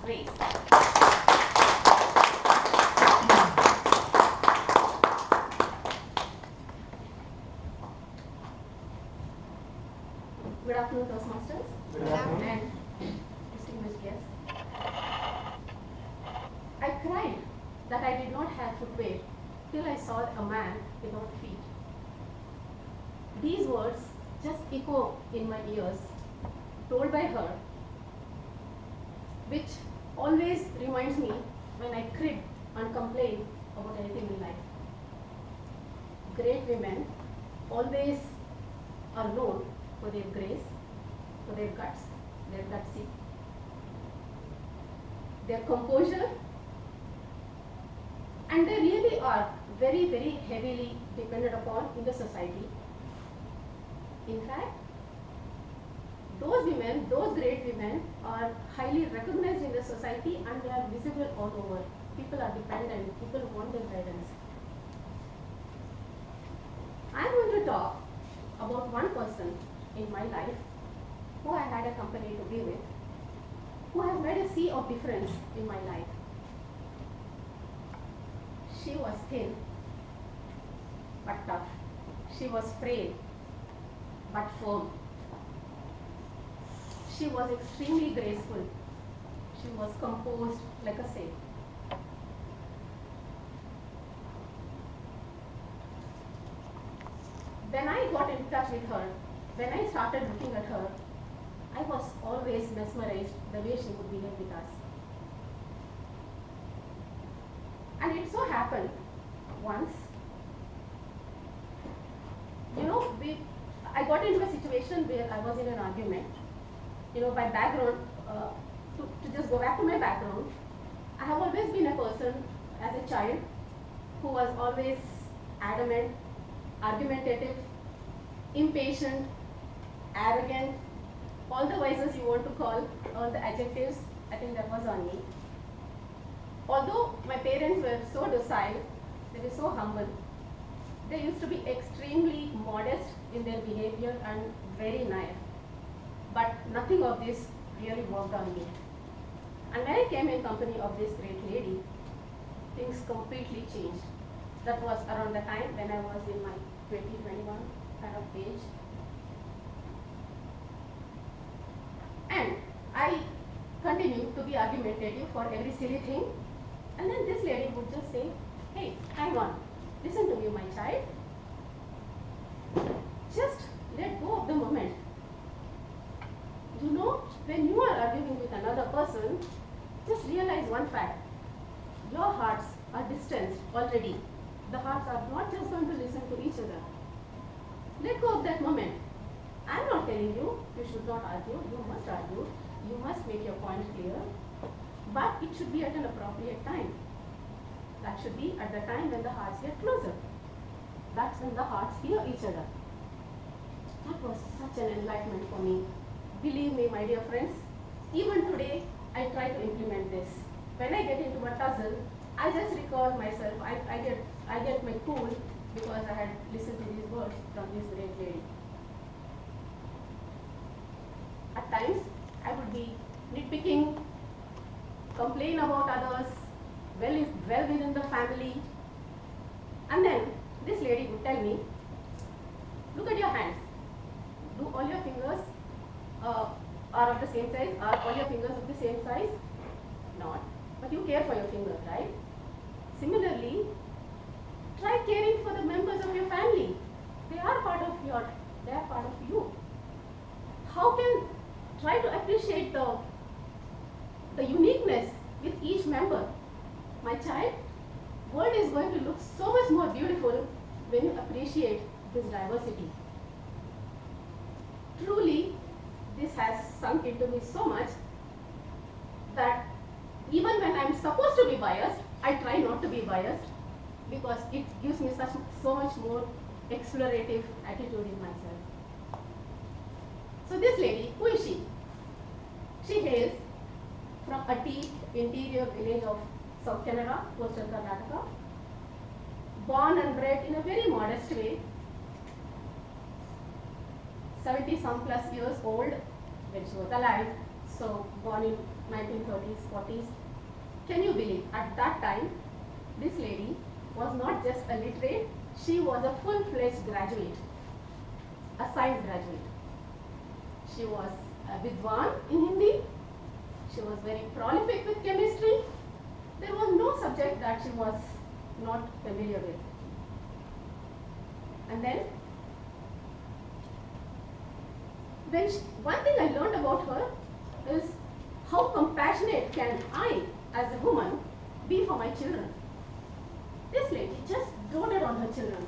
grace. Good afternoon, Toastmasters. Good afternoon. And distinguished guests. I cried that I did not have footwear till I saw a man without feet. These words just echo in my ears, told by her, which always reminds me when I crib and complain about anything in life. Great women always are known for their grace, for their guts, their gutsy, their composure, and they really are very, very heavily depended upon in the society. In fact, those women, those great women are highly recognized in the society and they are visible all over. People are dependent, people want their guidance. I am going to talk about one person in my life who I had a company to be with, who has made a sea of difference in my life. She was thin but tough. She was frail but firm. She was extremely graceful. She was composed like a saint. When I got in touch with her, when I started looking at her, I was always mesmerized the way she would behave with us. And it so happened once, I got into a situation where I was in an argument. My background, to just go back to my background, I have always been a person as a child who was always adamant, argumentative, impatient, arrogant, all the vices you want to call, all the adjectives, I think that was on me. Although my parents were so docile, they were so humble, they used to be extremely modest in their behavior and very naive. But nothing of this really worked on me. And when I came in company of this great lady, things completely changed. That was around the time when I was in my 20, 21 kind of age. And I continued to be argumentative for every silly thing. And then this lady would just say, hey, hang on, listen to me, my child. Just let go of the moment. When you are arguing with another person, just realize one fact. Your hearts are distanced already. The hearts are not just going to listen to each other. Let go of that moment. I am not telling you should not argue. You must argue. You must make your point clear. But it should be at an appropriate time. That should be at the time when the hearts get closer. That's when the hearts hear each other. That was such an enlightenment for me. Believe me, my dear friends, even today, I try to implement this. When I get into a tussle, I just recall myself. I get my cool because I had listened to these words from this great lady. At times, I would be nitpicking, complain about others, well within the family. And then this lady would tell me, look at your hands. Do all your fingers are of the same size? Are all your fingers of the same size? Not. But you care for your fingers, right? Similarly, try caring for the members of your family. They are part of you. How can try to appreciate the uniqueness with each member? My child, world is going to look so much more beautiful when you appreciate this diversity. Truly, this has sunk into me so much that even when I'm supposed to be biased, I try not to be biased because it gives me so much more explorative attitude in myself. So this lady, who is she? She hails from a deep interior village of South Canada, coastal Karnataka, born and bred in a very modest way, 70 some plus years old when she was alive, so born in 1930s, 40s. Can you believe, at that time, this lady was not just a literate, she was a full-fledged graduate, a science graduate. She was a Vidwan in Hindi. She was very prolific with chemistry. There was no subject that she was not familiar with. And then, one thing I learned about her is how compassionate can I, as a woman, be for my children. This lady just doted on her children.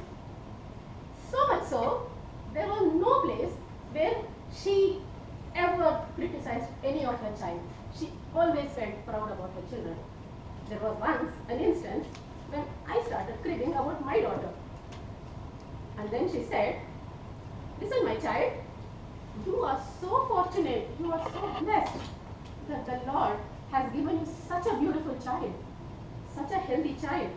So much so, there was no place where she ever criticized any of her child. She always felt proud about her children. There was once an instance when I started cribbing about my daughter. And then she said, listen, my child, you are so fortunate, you are so blessed that the Lord has given you such a beautiful child, such a healthy child.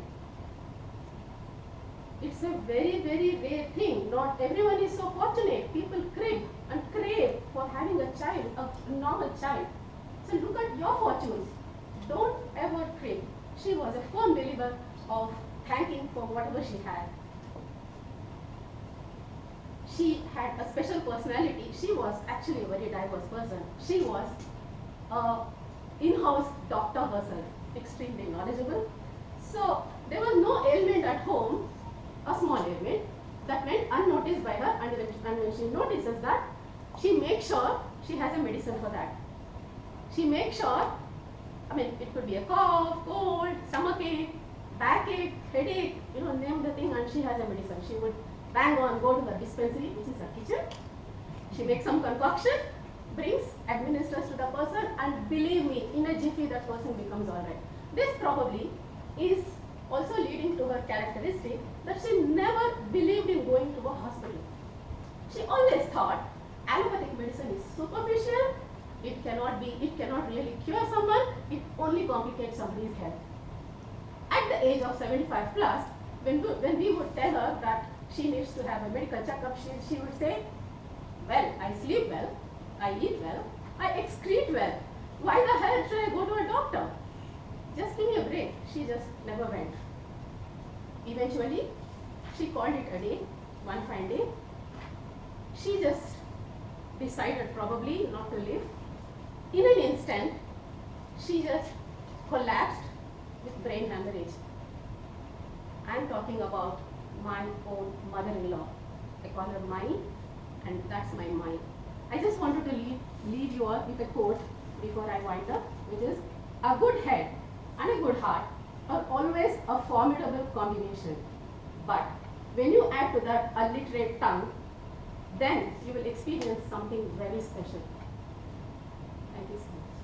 It's a very, very rare thing. Not everyone is so fortunate. People crib and crave for having a child, a normal child. So look at your fortunes. Don't ever crave. She was a firm believer of thanking for whatever she had. She had a special personality. She was actually a very diverse person. She was an in-house doctor herself, extremely knowledgeable. So there was no ailment at home, a small ailment, that went unnoticed by her, and when she notices that, she makes sure she has a medicine for that. She makes sure, it could be a cough, cold, stomachache, backache, headache, name the thing, and she has a medicine. She would bang on, go to her dispensary, which is her kitchen. She makes some concoction, brings, administers to the person, and believe me, in a jiffy that person becomes alright. This probably is also leading to her characteristic that she never believed in going to a hospital. She always thought allopathic medicine is superficial, it cannot really cure someone, it only complicates somebody's health. At the age of 75 plus, when we would tell her that she needs to have a medical checkup, she would say, well, I sleep well, I eat well, I excrete well. Why the hell should I go to a doctor? Just give me a break. She just never went. Eventually, she called it a day, one fine day. She just decided probably not to live. In an instant, she just collapsed with brain hemorrhage. I'm talking about my own mother-in-law. I call her Mai, and that's my Mai. I just wanted to leave you all with a quote before I wind up, which is, a good head and a good heart are always a formidable combination. But when you add to that a literate tongue, then you will experience something very special. Thank you so much.